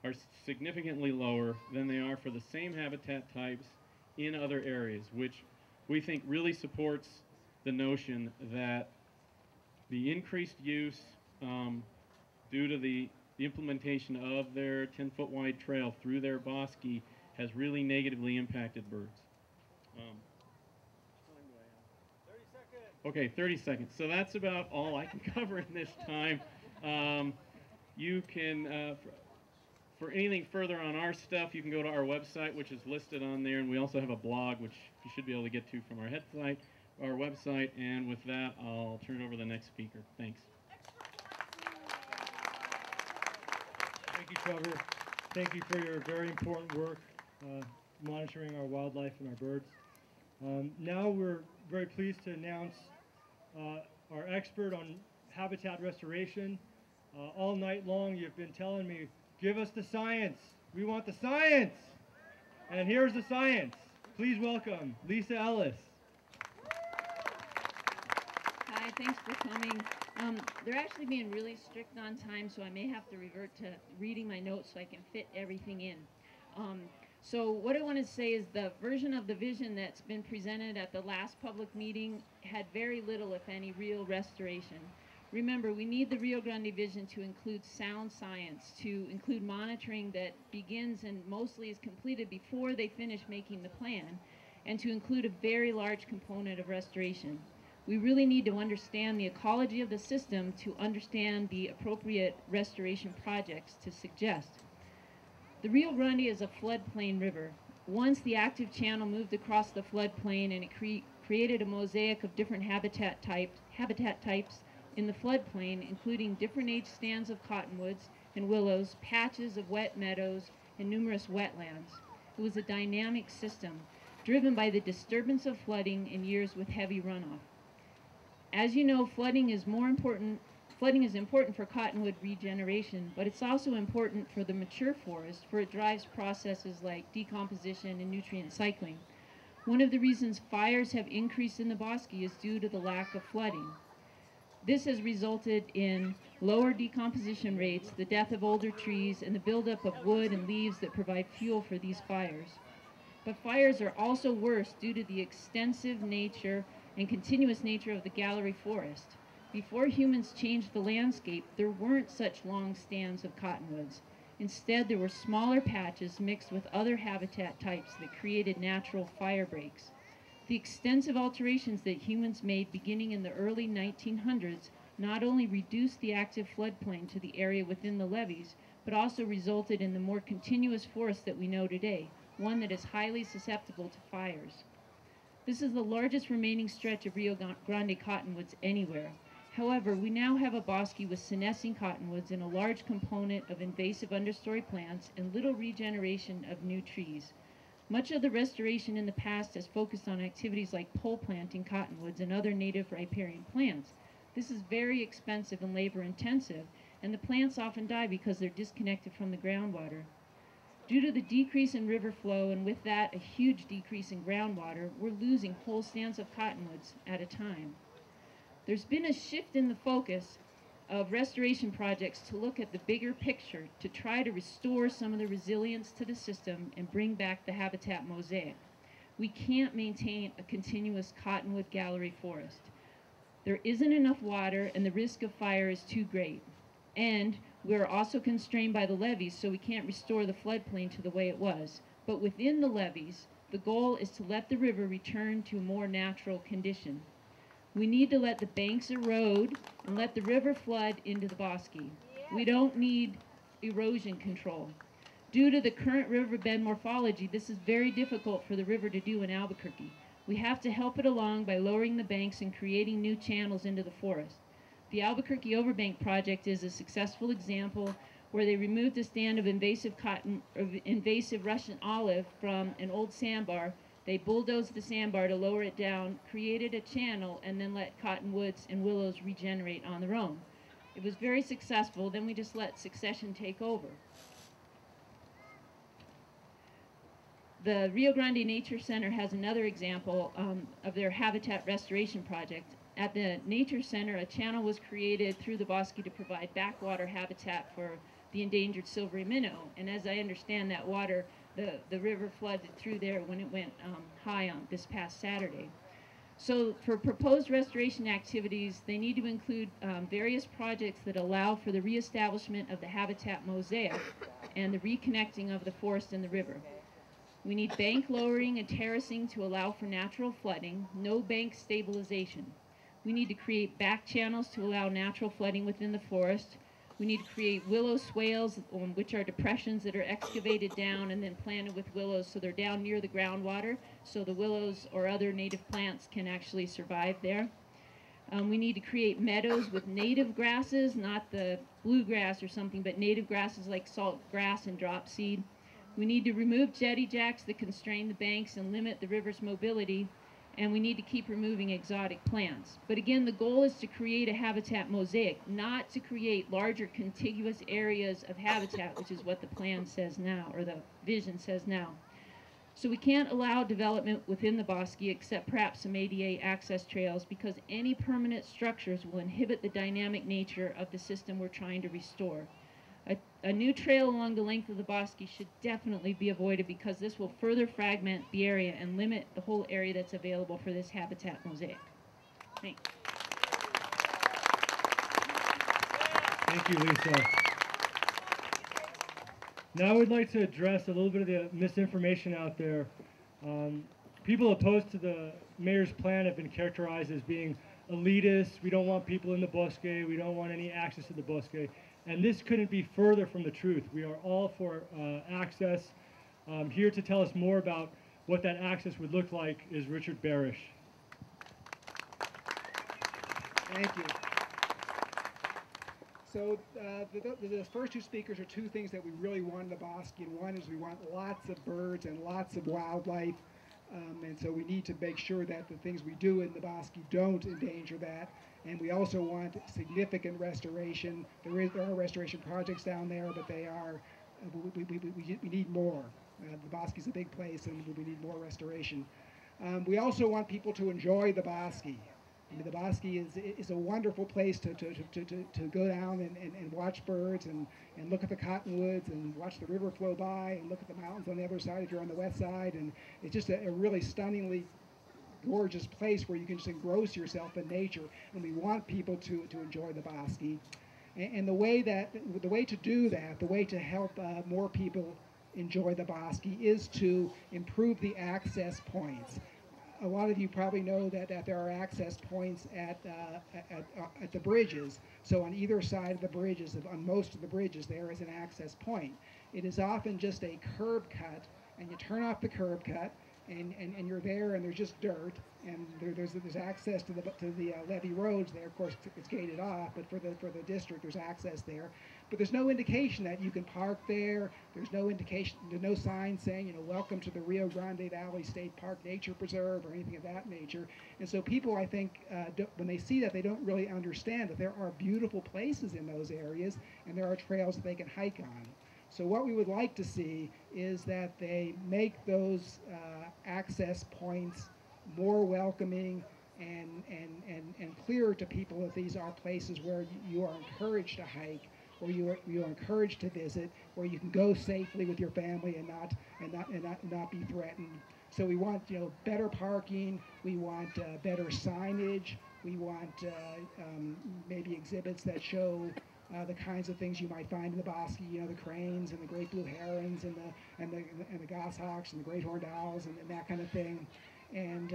are significantly lower than they are for the same habitat types in other areas, which we think really supports the notion that the increased use due to the implementation of their 10-foot wide trail through their bosque has really negatively impacted birds. Okay, 30 seconds. So that's about all I can cover in this time. You can, for anything further on our stuff, you can go to our website, which is listed on there, and we also have a blog, which you should be able to get to from our website, and with that, I'll turn it over to the next speaker. Thanks. Thank you, Trevor. Thank you for your very important work monitoring our wildlife and our birds. Now we're very pleased to announce our expert on habitat restoration. All night long you've been telling me, give us the science. We want the science. And here's the science. Please welcome Lisa Ellis. Hi, thanks for coming. They're actually being really strict on time, so I may have to revert to reading my notes so I can fit everything in. So what I want to say is the version of the vision that's been presented at the last public meeting had very little, if any, real restoration. Remember, we need the Rio Grande vision to include sound science, to include monitoring that begins and mostly is completed before they finish making the plan, and to include a very large component of restoration. We really need to understand the ecology of the system to understand the appropriate restoration projects to suggest. The Rio Grande is a floodplain river. Once the active channel moved across the floodplain and it created a mosaic of different habitat types in the floodplain, including different age stands of cottonwoods and willows, patches of wet meadows, and numerous wetlands. It was a dynamic system, driven by the disturbance of flooding in years with heavy runoff. As you know, flooding is important for cottonwood regeneration, but it's also important for the mature forest, for it drives processes like decomposition and nutrient cycling. One of the reasons fires have increased in the Bosque is due to the lack of flooding. This has resulted in lower decomposition rates, the death of older trees, and the buildup of wood and leaves that provide fuel for these fires. But fires are also worse due to the extensive nature and continuous nature of the gallery forest. Before humans changed the landscape, there weren't such long stands of cottonwoods. Instead, there were smaller patches mixed with other habitat types that created natural fire breaks. The extensive alterations that humans made beginning in the early 1900s not only reduced the active floodplain to the area within the levees, but also resulted in the more continuous forest that we know today, one that is highly susceptible to fires. This is the largest remaining stretch of Rio Grande cottonwoods anywhere. However, we now have a bosque with senescing cottonwoods and a large component of invasive understory plants and little regeneration of new trees. Much of the restoration in the past has focused on activities like pole planting cottonwoods and other native riparian plants. This is very expensive and labor intensive, and the plants often die because they're disconnected from the groundwater. Due to the decrease in river flow and with that a huge decrease in groundwater, we're losing whole stands of cottonwoods at a time. There's been a shift in the focus of restoration projects to look at the bigger picture to try to restore some of the resilience to the system and bring back the habitat mosaic. We can't maintain a continuous cottonwood gallery forest. There isn't enough water and the risk of fire is too great. And we're also constrained by the levees, so we can't restore the floodplain to the way it was. But within the levees, the goal is to let the river return to a more natural condition. We need to let the banks erode and let the river flood into the bosque. We don't need erosion control. Due to the current riverbed morphology, this is very difficult for the river to do in Albuquerque. We have to help it along by lowering the banks and creating new channels into the forest. The Albuquerque Overbank project is a successful example where they removed a stand of invasive Russian olive from an old sandbar. They bulldozed the sandbar to lower it down, created a channel, and then let cottonwoods and willows regenerate on their own. It was very successful. Then we just let succession take over. The Rio Grande Nature Center has another example of their habitat restoration project. At the Nature Center, a channel was created through the bosque to provide backwater habitat for the endangered silvery minnow. And as I understand that water, the river flooded through there when it went high on this past Saturday. So for proposed restoration activities, they need to include various projects that allow for the reestablishment of the habitat mosaic and the reconnecting of the forest and the river. We need bank lowering and terracing to allow for natural flooding, no bank stabilization. We need to create back channels to allow natural flooding within the forest. We need to create willow swales, which are depressions that are excavated down and then planted with willows so they're down near the groundwater, so the willows or other native plants can actually survive there. We need to create meadows with native grasses, not the bluegrass or something, but native grasses like salt grass and drop seed. We need to remove jetty jacks that constrain the banks and limit the river's mobility, and we need to keep removing exotic plants. But again, the goal is to create a habitat mosaic, not to create larger contiguous areas of habitat, which is what the plan says now, or the vision says now. So we can't allow development within the bosque except perhaps some ADA access trails, because any permanent structures will inhibit the dynamic nature of the system we're trying to restore. A new trail along the length of the bosque should definitely be avoided, because this will further fragment the area and limit the whole area that's available for this habitat mosaic. Thanks. Thank you, Lisa. Now I would like to address a little bit of the misinformation out there. People opposed to the mayor's plan have been characterized as being elitist. We don't want people in the bosque. We don't want any access to the bosque. And this couldn't be further from the truth. We are all for access. Here to tell us more about what that access would look like is Richard Barish. Thank you. So the first two speakers are two things that we really want in the bosque. And one is we want lots of birds and lots of wildlife. And so we need to make sure that the things we do in the bosque don't endanger that. And we also want significant restoration. There are restoration projects down there, but they are, we need more. The bosque is a big place, and we need more restoration. We also want people to enjoy the bosque. I mean, the bosque is a wonderful place to go down and watch birds and look at the cottonwoods and watch the river flow by and look at the mountains on the other side if you're on the west side. And it's just a really stunningly gorgeous place where you can just engross yourself in nature, and we want people to enjoy the bosque. And the way to do that, the way to help more people enjoy the bosque is to improve the access points. a lot of you probably know that there are access points at the bridges. So on either side of the bridges, on most of the bridges, there is an access point. It is often just a curb cut, and you turn off the curb cut, and you're there, and there's just dirt, and there's access to the levee roads there. Of course, it's gated off, but for the district, there's access there. But there's no indication that you can park there. There's no indication, there's no sign saying, you know, welcome to the Rio Grande Valley State Park Nature Preserve or anything of that nature. And so people, I think, when they see that, they don't really understand that there are beautiful places in those areas, and there are trails that they can hike on. So what we would like to see is that they make those access points more welcoming and clearer to people that these are places where you are encouraged to hike, where you are encouraged to visit, where you can go safely with your family and not be threatened. So we want, you know, better parking. We want better signage. We want maybe exhibits that show the kinds of things you might find in the Bosque, you know, the cranes and the great blue herons and the goshawks and the great horned owls and that kind of thing, and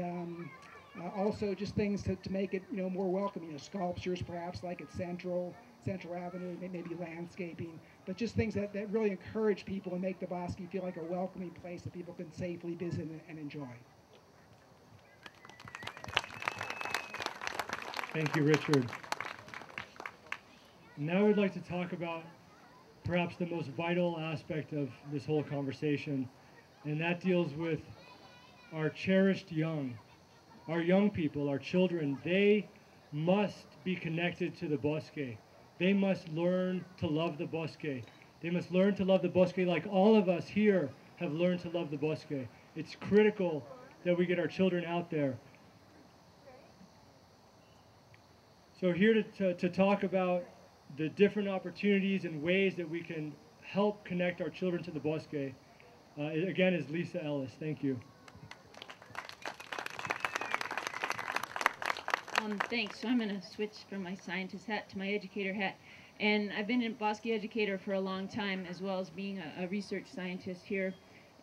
also just things to make it, you know, more welcoming. You know, sculptures perhaps like at Central Avenue, maybe landscaping, but just things that really encourage people and make the Bosque feel like a welcoming place that people can safely visit and enjoy. Thank you, Richard. Now we'd like to talk about perhaps the most vital aspect of this whole conversation, and that deals with our cherished young. Our young people, our children, they must be connected to the Bosque. They must learn to love the Bosque. They must learn to love the Bosque like all of us here have learned to love the Bosque. It's critical that we get our children out there. So here to talk about the different opportunities and ways that we can help connect our children to the Bosque, again, is Lisa Ellis. Thank you. Thanks. So I'm going to switch from my scientist hat to my educator hat. And I've been a Bosque educator for a long time, as well as being a research scientist here.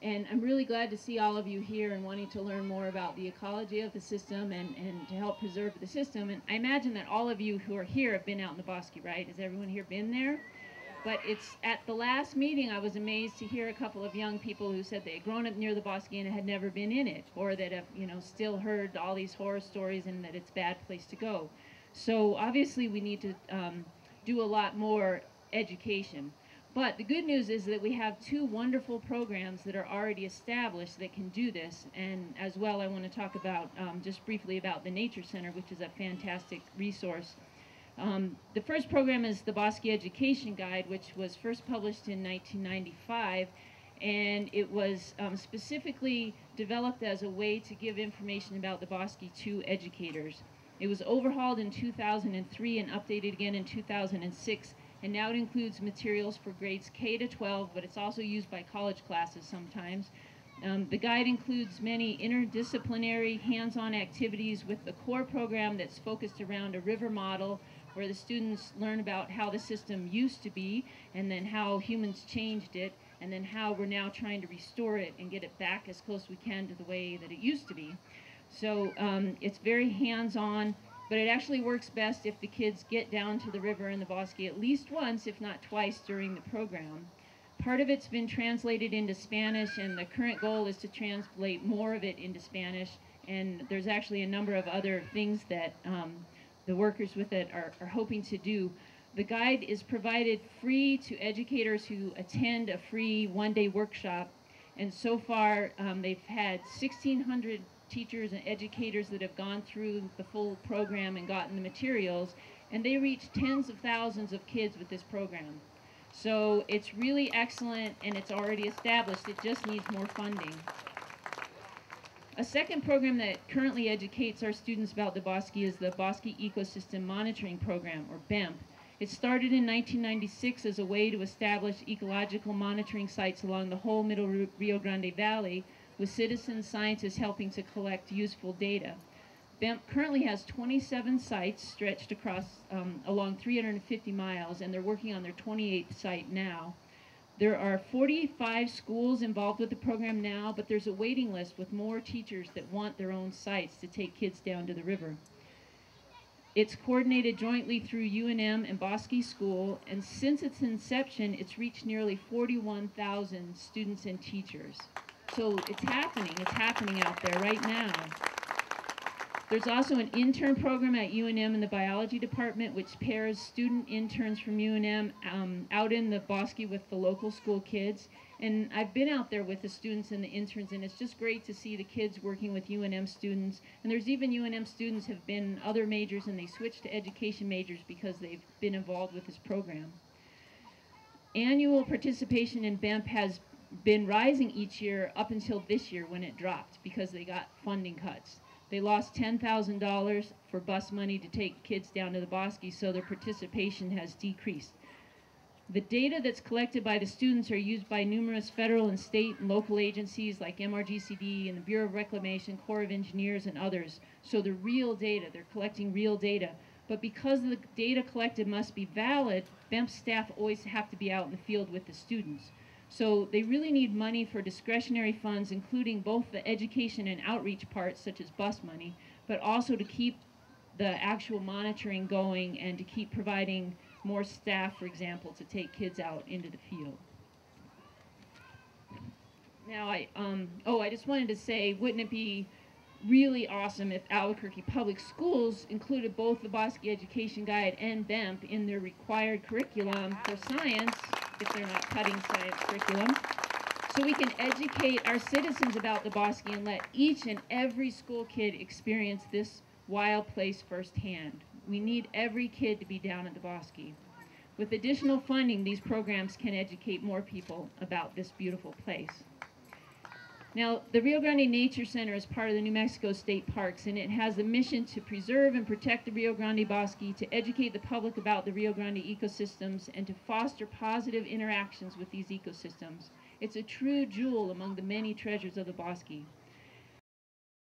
And I'm really glad to see all of you here and wanting to learn more about the ecology of the system and to help preserve the system. And I imagine that all of you who are here have been out in the Bosque, right? Has everyone here been there? But it's at the last meeting I was amazed to hear a couple of young people who said they had grown up near the Bosque and had never been in it, or that have, you know, still heard all these horror stories and that it's a bad place to go. So obviously we need to do a lot more education. But the good news is that we have two wonderful programs that are already established that can do this. And as well, I want to talk about just briefly about the Nature Center, which is a fantastic resource. The first program is the Bosque Education Guide, which was first published in 1995, and it was specifically developed as a way to give information about the Bosque to educators. It was overhauled in 2003 and updated again in 2006, and now it includes materials for grades K to 12, but it's also used by college classes sometimes. The guide includes many interdisciplinary hands-on activities with the core program that's focused around a river model, where the students learn about how the system used to be, and then how humans changed it, and then how we're now trying to restore it and get it back as close as we can to the way that it used to be. So it's very hands-on, but it actually works best if the kids get down to the river and the Bosque at least once, if not twice, during the program. Part of it's been translated into Spanish, and the current goal is to translate more of it into Spanish, and there's actually a number of other things that the workers with it are hoping to do. The guide is provided free to educators who attend a free one-day workshop, and so far they've had 1,600 teachers and educators that have gone through the full program and gotten the materials, and they reach tens of thousands of kids with this program. So it's really excellent, and it's already established. It just needs more funding. A second program that currently educates our students about the Bosque is the Bosque Ecosystem Monitoring Program, or BEMP. It started in 1996 as a way to establish ecological monitoring sites along the whole middle Rio Grande Valley, with citizen scientists helping to collect useful data. BEMP currently has 27 sites stretched across along 350 miles, and they're working on their 28th site now. There are 45 schools involved with the program now, but there's a waiting list with more teachers that want their own sites to take kids down to the river. It's coordinated jointly through UNM and Bosque School, and since its inception, it's reached nearly 41,000 students and teachers. So it's happening out there right now. There's also an intern program at UNM in the biology department, which pairs student interns from UNM out in the Bosque with the local school kids. And I've been out there with the students and the interns, and it's just great to see the kids working with UNM students. And there's even UNM students have been other majors, and they switched to education majors because they've been involved with this program. Annual participation in BEMP has been rising each year up until this year when it dropped because they got funding cuts. They lost $10,000 for bus money to take kids down to the Bosque, so their participation has decreased. The data that's collected by the students are used by numerous federal and state and local agencies like MRGCD and the Bureau of Reclamation, Corps of Engineers, and others. So the real data, they're collecting real data. But because the data collected must be valid, BEMP staff always have to be out in the field with the students. So they really need money for discretionary funds, including both the education and outreach parts, such as bus money, but also to keep the actual monitoring going and to keep providing more staff, for example, to take kids out into the field. Now, I just wanted to say, wouldn't it be really awesome if Albuquerque Public Schools included both the Bosque Education Guide and BEMP in their required curriculum for science, if they're not cutting science curriculum, so we can educate our citizens about the Bosque and let each and every school kid experience this wild place firsthand. We need every kid to be down at the Bosque. With additional funding, these programs can educate more people about this beautiful place. Now, the Rio Grande Nature Center is part of the New Mexico State Parks, and it has a mission to preserve and protect the Rio Grande Bosque, to educate the public about the Rio Grande ecosystems, and to foster positive interactions with these ecosystems. It's a true jewel among the many treasures of the Bosque.